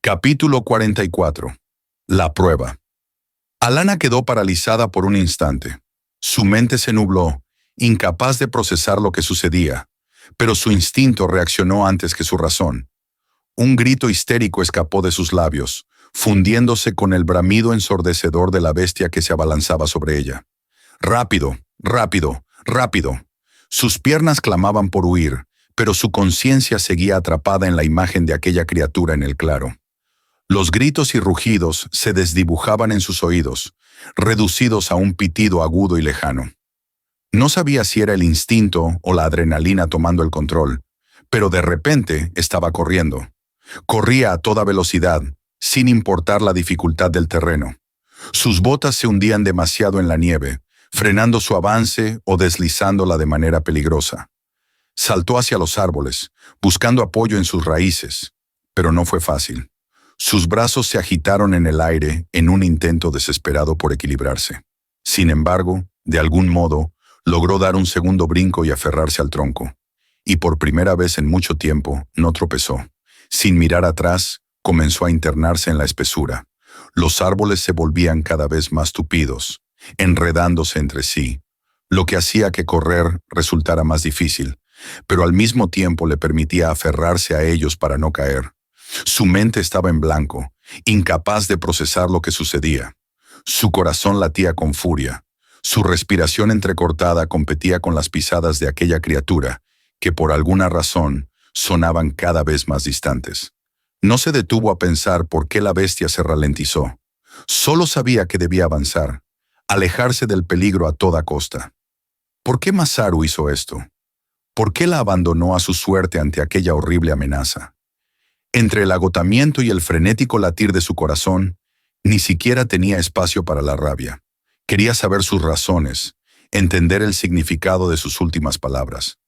Capítulo 44. La prueba. Alana quedó paralizada por un instante. Su mente se nubló, incapaz de procesar lo que sucedía, pero su instinto reaccionó antes que su razón. Un grito histérico escapó de sus labios, fundiéndose con el bramido ensordecedor de la bestia que se abalanzaba sobre ella. ¡Rápido! ¡Rápido! ¡Rápido! Sus piernas clamaban por huir, pero su conciencia seguía atrapada en la imagen de aquella criatura en el claro. Los gritos y rugidos se desdibujaban en sus oídos, reducidos a un pitido agudo y lejano. No sabía si era el instinto o la adrenalina tomando el control, pero de repente estaba corriendo. Corría a toda velocidad, sin importar la dificultad del terreno. Sus botas se hundían demasiado en la nieve, frenando su avance o deslizándola de manera peligrosa. Saltó hacia los árboles, buscando apoyo en sus raíces, pero no fue fácil. Sus brazos se agitaron en el aire en un intento desesperado por equilibrarse. Sin embargo, de algún modo, logró dar un segundo brinco y aferrarse al tronco. Y por primera vez en mucho tiempo, no tropezó. Sin mirar atrás, comenzó a internarse en la espesura. Los árboles se volvían cada vez más tupidos, enredándose entre sí, lo que hacía que correr resultara más difícil, pero al mismo tiempo le permitía aferrarse a ellos para no caer. Su mente estaba en blanco, incapaz de procesar lo que sucedía. Su corazón latía con furia. Su respiración entrecortada competía con las pisadas de aquella criatura, que por alguna razón sonaban cada vez más distantes. No se detuvo a pensar por qué la bestia se ralentizó. Solo sabía que debía avanzar, alejarse del peligro a toda costa. ¿Por qué Masaru hizo esto? ¿Por qué la abandonó a su suerte ante aquella horrible amenaza? Entre el agotamiento y el frenético latir de su corazón, ni siquiera tenía espacio para la rabia. Quería saber sus razones, entender el significado de sus últimas palabras.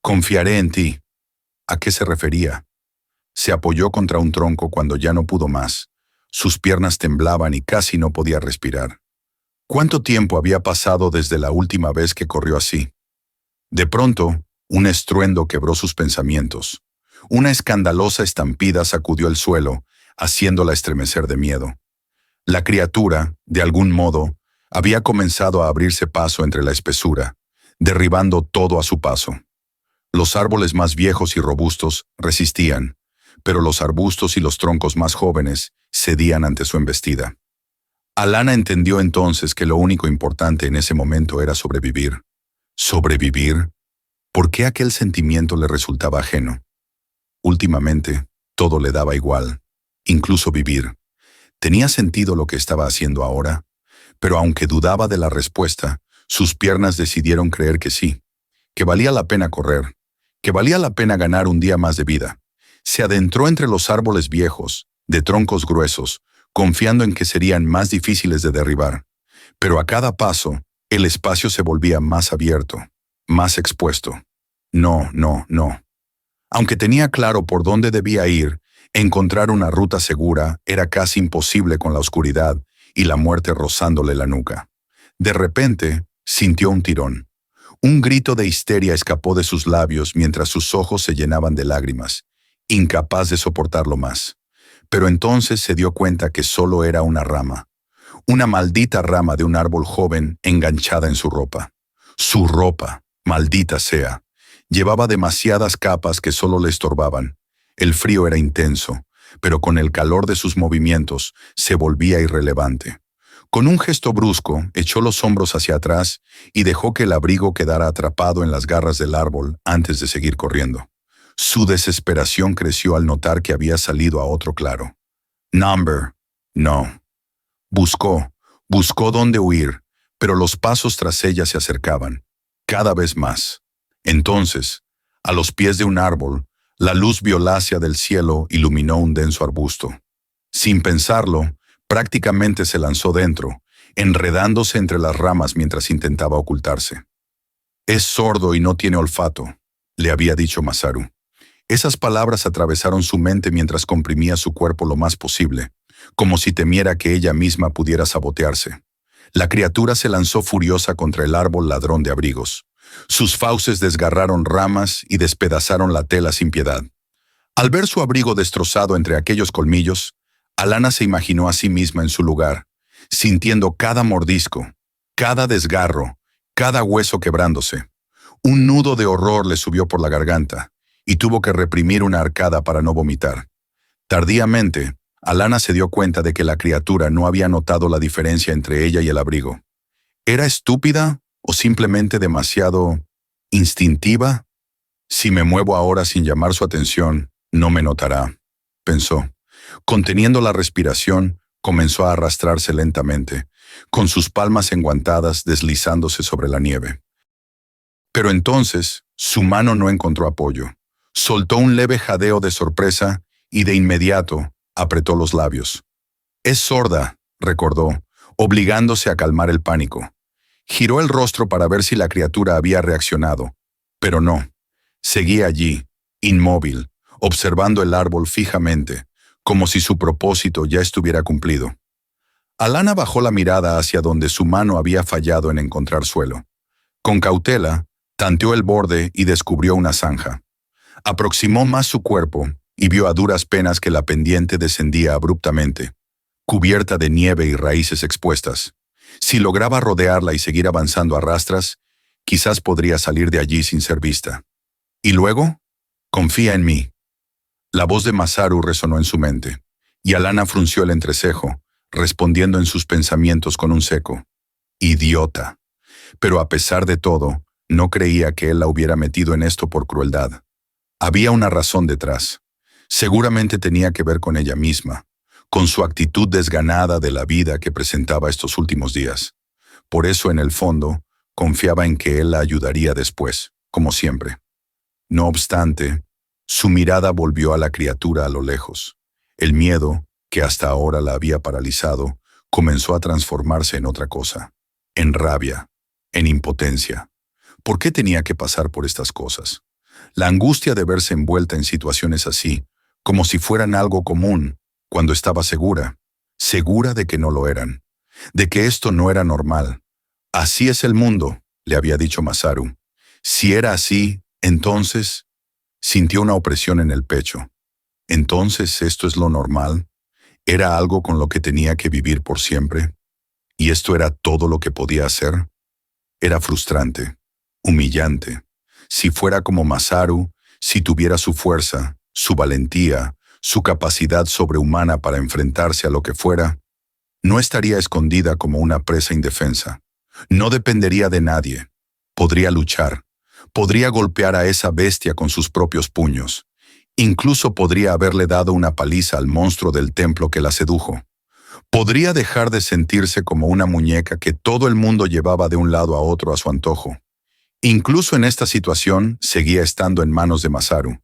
«Confiaré en ti». ¿A qué se refería? Se apoyó contra un tronco cuando ya no pudo más. Sus piernas temblaban y casi no podía respirar. ¿Cuánto tiempo había pasado desde la última vez que corrió así? De pronto, un estruendo quebró sus pensamientos. Una escandalosa estampida sacudió el suelo, haciéndola estremecer de miedo. La criatura, de algún modo, había comenzado a abrirse paso entre la espesura, derribando todo a su paso. Los árboles más viejos y robustos resistían, pero los arbustos y los troncos más jóvenes cedían ante su embestida. Alana entendió entonces que lo único importante en ese momento era sobrevivir. ¿Sobrevivir? ¿Por qué aquel sentimiento le resultaba ajeno? Últimamente, todo le daba igual, incluso vivir. ¿Tenía sentido lo que estaba haciendo ahora? Pero aunque dudaba de la respuesta, sus piernas decidieron creer que sí, que valía la pena correr, que valía la pena ganar un día más de vida. Se adentró entre los árboles viejos, de troncos gruesos, confiando en que serían más difíciles de derribar. Pero a cada paso, el espacio se volvía más abierto, más expuesto. No. Aunque tenía claro por dónde debía ir, encontrar una ruta segura era casi imposible con la oscuridad y la muerte rozándole la nuca. De repente, sintió un tirón. Un grito de histeria escapó de sus labios mientras sus ojos se llenaban de lágrimas, incapaz de soportarlo más. Pero entonces se dio cuenta que solo era una rama. Una maldita rama de un árbol joven enganchada en su ropa. Su ropa, maldita sea. Llevaba demasiadas capas que solo le estorbaban. El frío era intenso, pero con el calor de sus movimientos se volvía irrelevante. Con un gesto brusco, echó los hombros hacia atrás y dejó que el abrigo quedara atrapado en las garras del árbol antes de seguir corriendo. Su desesperación creció al notar que había salido a otro claro. No. Buscó dónde huir, pero los pasos tras ella se acercaban, cada vez más. Entonces, a los pies de un árbol, la luz violácea del cielo iluminó un denso arbusto. Sin pensarlo, prácticamente se lanzó dentro, enredándose entre las ramas mientras intentaba ocultarse. «Es sordo y no tiene olfato», le había dicho Masaru. Esas palabras atravesaron su mente mientras comprimía su cuerpo lo más posible, como si temiera que ella misma pudiera sabotearse. La criatura se lanzó furiosa contra el árbol ladrón de abrigos. Sus fauces desgarraron ramas y despedazaron la tela sin piedad. Al ver su abrigo destrozado entre aquellos colmillos, Alana se imaginó a sí misma en su lugar, sintiendo cada mordisco, cada desgarro, cada hueso quebrándose. Un nudo de horror le subió por la garganta y tuvo que reprimir una arcada para no vomitar. Tardíamente, Alana se dio cuenta de que la criatura no había notado la diferencia entre ella y el abrigo. ¿Era estúpida o simplemente demasiado instintiva? Si me muevo ahora sin llamar su atención, no me notará, pensó. Conteniendo la respiración, comenzó a arrastrarse lentamente, con sus palmas enguantadas deslizándose sobre la nieve. Pero entonces, su mano no encontró apoyo. Soltó un leve jadeo de sorpresa y de inmediato apretó los labios. «Es sorda», recordó, obligándose a calmar el pánico. Giró el rostro para ver si la criatura había reaccionado, pero no. Seguía allí, inmóvil, observando el árbol fijamente, como si su propósito ya estuviera cumplido. Alana bajó la mirada hacia donde su mano había fallado en encontrar suelo. Con cautela, tanteó el borde y descubrió una zanja. Aproximó más su cuerpo y vio a duras penas que la pendiente descendía abruptamente, cubierta de nieve y raíces expuestas. Si lograba rodearla y seguir avanzando a rastras, quizás podría salir de allí sin ser vista. ¿Y luego? «Confía en mí». La voz de Masaru resonó en su mente, y Alana frunció el entrecejo, respondiendo en sus pensamientos con un seco «Idiota». Pero a pesar de todo, no creía que él la hubiera metido en esto por crueldad. Había una razón detrás. Seguramente tenía que ver con ella misma, con su actitud desganada de la vida que presentaba estos últimos días. Por eso, en el fondo, confiaba en que él la ayudaría después, como siempre. No obstante, su mirada volvió a la criatura a lo lejos. El miedo, que hasta ahora la había paralizado, comenzó a transformarse en otra cosa, en rabia, en impotencia. ¿Por qué tenía que pasar por estas cosas? La angustia de verse envuelta en situaciones así, como si fueran algo común, cuando estaba segura de que no lo eran, de que esto no era normal. «Así es el mundo», le había dicho Masaru. Si era así, entonces... Sintió una opresión en el pecho. Entonces, ¿esto es lo normal? ¿Era algo con lo que tenía que vivir por siempre? ¿Y esto era todo lo que podía hacer? Era frustrante, humillante. Si fuera como Masaru, si tuviera su fuerza, su valentía, su capacidad sobrehumana para enfrentarse a lo que fuera, no estaría escondida como una presa indefensa. No dependería de nadie. Podría luchar. Podría golpear a esa bestia con sus propios puños. Incluso podría haberle dado una paliza al monstruo del templo que la sedujo. Podría dejar de sentirse como una muñeca que todo el mundo llevaba de un lado a otro a su antojo. Incluso en esta situación, seguía estando en manos de Masaru.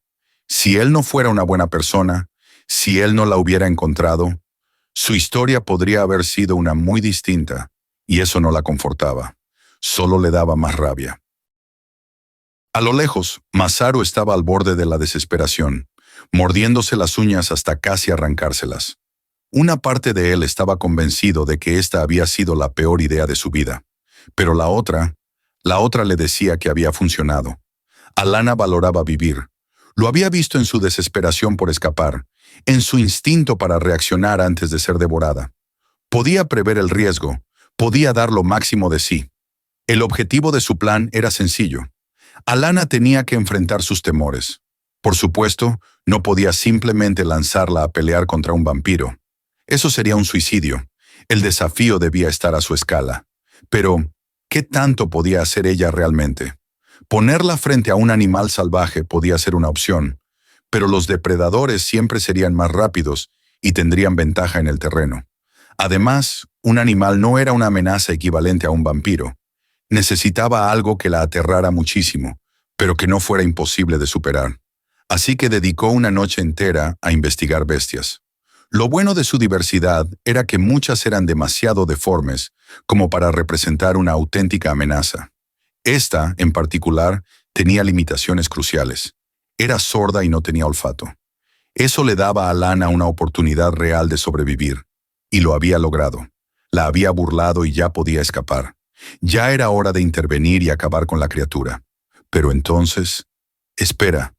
Si él no fuera una buena persona, si él no la hubiera encontrado, su historia podría haber sido una muy distinta, y eso no la confortaba. Solo le daba más rabia. A lo lejos, Masaru estaba al borde de la desesperación, mordiéndose las uñas hasta casi arrancárselas. Una parte de él estaba convencido de que esta había sido la peor idea de su vida, pero la otra le decía que había funcionado. Alana valoraba vivir. Lo había visto en su desesperación por escapar, en su instinto para reaccionar antes de ser devorada. Podía prever el riesgo, podía dar lo máximo de sí. El objetivo de su plan era sencillo. Alana tenía que enfrentar sus temores. Por supuesto, no podía simplemente lanzarla a pelear contra un vampiro. Eso sería un suicidio. El desafío debía estar a su escala. Pero, ¿qué tanto podía hacer ella realmente? Ponerla frente a un animal salvaje podía ser una opción, pero los depredadores siempre serían más rápidos y tendrían ventaja en el terreno. Además, un animal no era una amenaza equivalente a un vampiro. Necesitaba algo que la aterrara muchísimo, pero que no fuera imposible de superar. Así que dedicó una noche entera a investigar bestias. Lo bueno de su diversidad era que muchas eran demasiado deformes como para representar una auténtica amenaza. Esta, en particular, tenía limitaciones cruciales. Era sorda y no tenía olfato. Eso le daba a Alana una oportunidad real de sobrevivir, y lo había logrado. La había burlado y ya podía escapar. Ya era hora de intervenir y acabar con la criatura. Pero entonces... «Espera,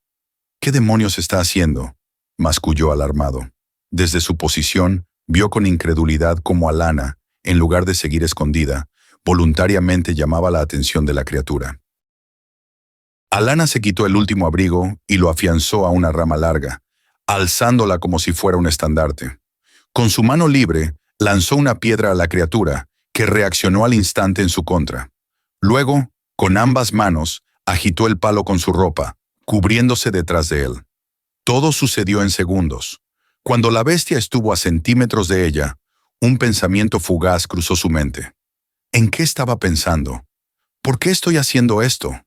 ¿qué demonios está haciendo?», masculló alarmado. Desde su posición, vio con incredulidad cómo Alana, en lugar de seguir escondida, voluntariamente llamaba la atención de la criatura. Alana se quitó el último abrigo y lo afianzó a una rama larga, alzándola como si fuera un estandarte. Con su mano libre, lanzó una piedra a la criatura, que reaccionó al instante en su contra. Luego, con ambas manos, agitó el palo con su ropa, cubriéndose detrás de él. Todo sucedió en segundos. Cuando la bestia estuvo a centímetros de ella, un pensamiento fugaz cruzó su mente. ¿En qué estaba pensando? ¿Por qué estoy haciendo esto?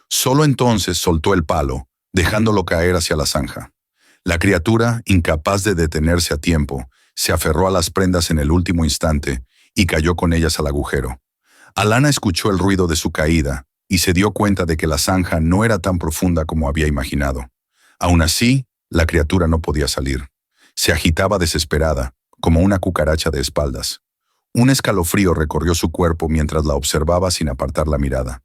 Solo entonces soltó el palo, dejándolo caer hacia la zanja. La criatura, incapaz de detenerse a tiempo, se aferró a las prendas en el último instante y cayó con ellas al agujero. Alana escuchó el ruido de su caída y se dio cuenta de que la zanja no era tan profunda como había imaginado. Aún así, la criatura no podía salir. Se agitaba desesperada, como una cucaracha de espaldas. Un escalofrío recorrió su cuerpo mientras la observaba sin apartar la mirada.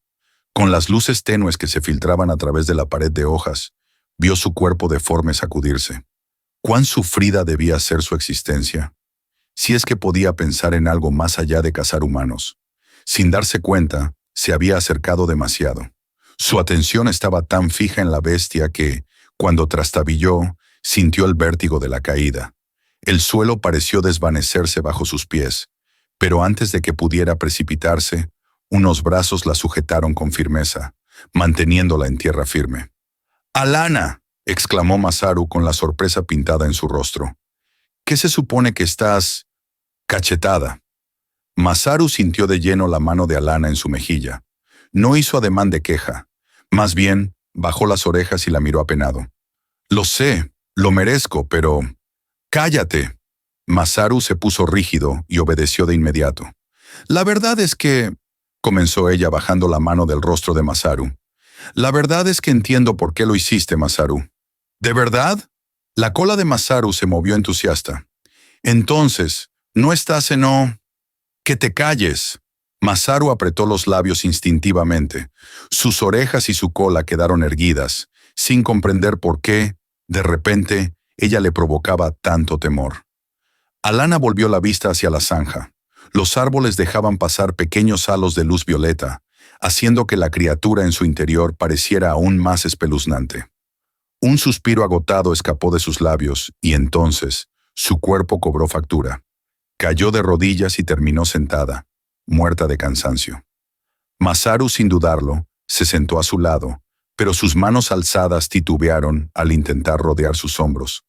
Con las luces tenues que se filtraban a través de la pared de hojas, vio su cuerpo deforme sacudirse. ¿Cuán sufrida debía ser su existencia? Si es que podía pensar en algo más allá de cazar humanos. Sin darse cuenta, se había acercado demasiado. Su atención estaba tan fija en la bestia que, cuando trastabilló, sintió el vértigo de la caída. El suelo pareció desvanecerse bajo sus pies, pero antes de que pudiera precipitarse, unos brazos la sujetaron con firmeza, manteniéndola en tierra firme. ¡Alana!, exclamó Masaru con la sorpresa pintada en su rostro. ¿Qué se supone que estás cachetada? Masaru sintió de lleno la mano de Alana en su mejilla. No hizo ademán de queja. Más bien, bajó las orejas y la miró apenado. Lo sé, lo merezco, pero... ¡Cállate! Masaru se puso rígido y obedeció de inmediato. La verdad es que... comenzó ella bajando la mano del rostro de Masaru. La verdad es que entiendo por qué lo hiciste, Masaru. ¿De verdad? La cola de Masaru se movió entusiasta. Entonces, ¿no estás en o...? ¡Que te calles! Masaru apretó los labios instintivamente. Sus orejas y su cola quedaron erguidas, sin comprender por qué, de repente, ella le provocaba tanto temor. Alana volvió la vista hacia la zanja. Los árboles dejaban pasar pequeños halos de luz violeta, haciendo que la criatura en su interior pareciera aún más espeluznante. Un suspiro agotado escapó de sus labios y entonces su cuerpo cobró factura. Cayó de rodillas y terminó sentada, muerta de cansancio. Masaru, sin dudarlo, se sentó a su lado, pero sus manos alzadas titubearon al intentar rodear sus hombros,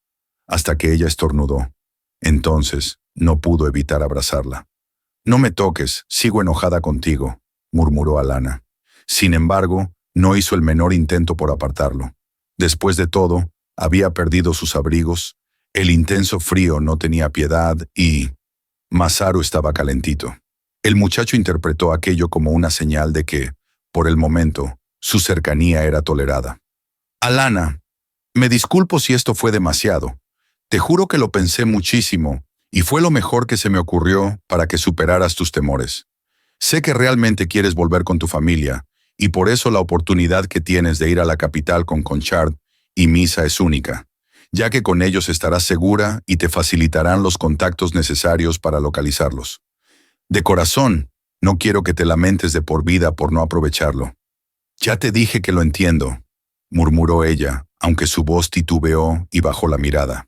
hasta que ella estornudó. Entonces, no pudo evitar abrazarla. «No me toques, sigo enojada contigo», murmuró Alana. Sin embargo, no hizo el menor intento por apartarlo. Después de todo, había perdido sus abrigos, el intenso frío no tenía piedad y... Masaru estaba calentito. El muchacho interpretó aquello como una señal de que, por el momento, su cercanía era tolerada. «Alana, me disculpo si esto fue demasiado. Te juro que lo pensé muchísimo y fue lo mejor que se me ocurrió para que superaras tus temores. Sé que realmente quieres volver con tu familia y por eso la oportunidad que tienes de ir a la capital con Conchard y Misa es única, ya que con ellos estarás segura y te facilitarán los contactos necesarios para localizarlos. De corazón, no quiero que te lamentes de por vida por no aprovecharlo». «Ya te dije que lo entiendo», murmuró ella, aunque su voz titubeó y bajó la mirada.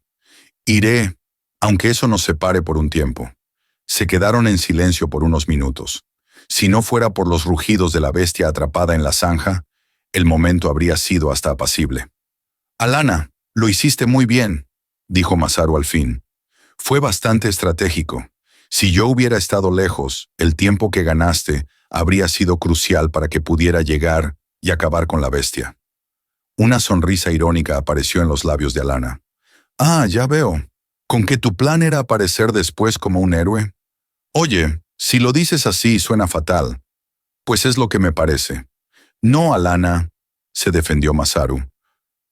«Iré, aunque eso nos separe por un tiempo». Se quedaron en silencio por unos minutos. Si no fuera por los rugidos de la bestia atrapada en la zanja, el momento habría sido hasta apacible. «Alana, lo hiciste muy bien», dijo Masaru al fin. «Fue bastante estratégico. Si yo hubiera estado lejos, el tiempo que ganaste habría sido crucial para que pudiera llegar y acabar con la bestia». Una sonrisa irónica apareció en los labios de Alana. «Ah, ya veo. ¿Con que tu plan era aparecer después como un héroe? Oye, si lo dices así suena fatal. Pues es lo que me parece». «No, Alana», se defendió Masaru.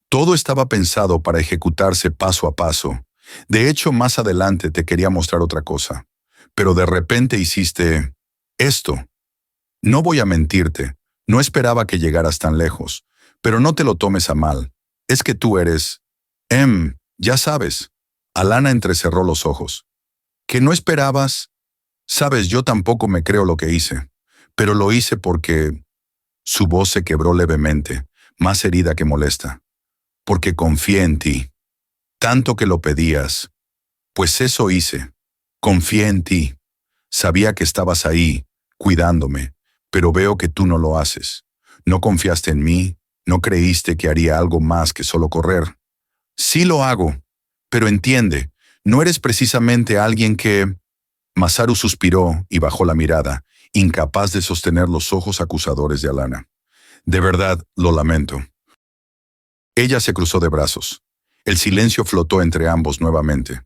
«Todo estaba pensado para ejecutarse paso a paso. De hecho, más adelante te quería mostrar otra cosa. Pero de repente hiciste esto. No voy a mentirte, no esperaba que llegaras tan lejos, pero no te lo tomes a mal. Es que tú eres... ya sabes, Alana entrecerró los ojos. ¿Que no esperabas? Sabes, yo tampoco me creo lo que hice, pero lo hice porque... Su voz se quebró levemente, más herida que molesta. Porque confié en ti. Tanto que lo pedías. Pues eso hice. Confié en ti. Sabía que estabas ahí, cuidándome, pero veo que tú no lo haces. No confiaste en mí, no creíste que haría algo más que solo correr. Sí lo hago, pero entiende, no eres precisamente alguien que... Masaru suspiró y bajó la mirada, incapaz de sostener los ojos acusadores de Alana. De verdad, lo lamento. Ella se cruzó de brazos. El silencio flotó entre ambos nuevamente.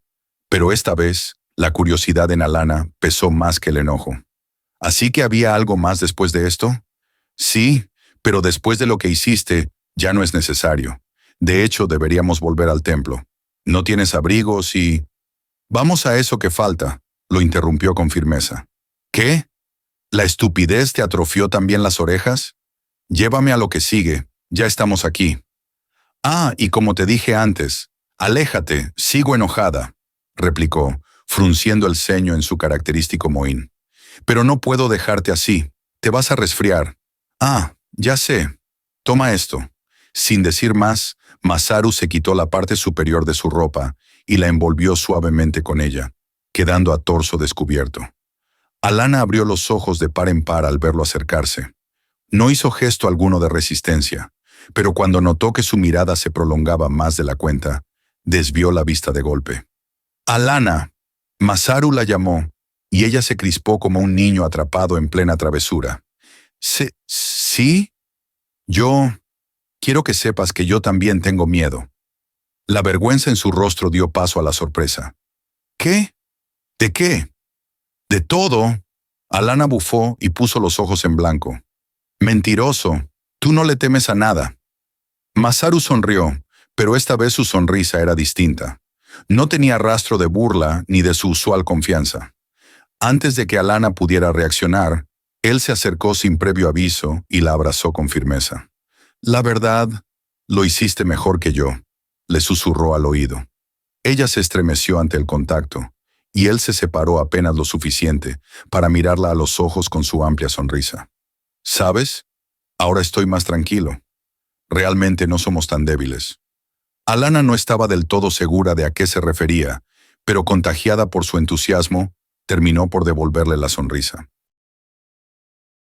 Pero esta vez, la curiosidad en Alana pesó más que el enojo. ¿Así que había algo más después de esto? Sí, pero después de lo que hiciste, ya no es necesario. De hecho, deberíamos volver al templo. No tienes abrigos y... Vamos a eso que falta, lo interrumpió con firmeza. ¿Qué? ¿La estupidez te atrofió también las orejas? Llévame a lo que sigue, ya estamos aquí. Ah, y como te dije antes, aléjate, sigo enojada, replicó, frunciendo el ceño en su característico mohín. Pero no puedo dejarte así, te vas a resfriar. Ah, ya sé, toma esto. Sin decir más, Masaru se quitó la parte superior de su ropa y la envolvió suavemente con ella, quedando a torso descubierto. Alana abrió los ojos de par en par al verlo acercarse. No hizo gesto alguno de resistencia, pero cuando notó que su mirada se prolongaba más de la cuenta, desvió la vista de golpe. «Alana», Masaru la llamó, y ella se crispó como un niño atrapado en plena travesura. ¿Sí? Yo... Quiero que sepas que yo también tengo miedo. La vergüenza en su rostro dio paso a la sorpresa. ¿Qué? ¿De qué? De todo. Alana bufó y puso los ojos en blanco. Mentiroso, tú no le temes a nada. Masaru sonrió, pero esta vez su sonrisa era distinta. No tenía rastro de burla ni de su usual confianza. Antes de que Alana pudiera reaccionar, él se acercó sin previo aviso y la abrazó con firmeza. La verdad, lo hiciste mejor que yo, le susurró al oído. Ella se estremeció ante el contacto, y él se separó apenas lo suficiente para mirarla a los ojos con su amplia sonrisa. ¿Sabes? Ahora estoy más tranquilo. Realmente no somos tan débiles. Alana no estaba del todo segura de a qué se refería, pero contagiada por su entusiasmo, terminó por devolverle la sonrisa.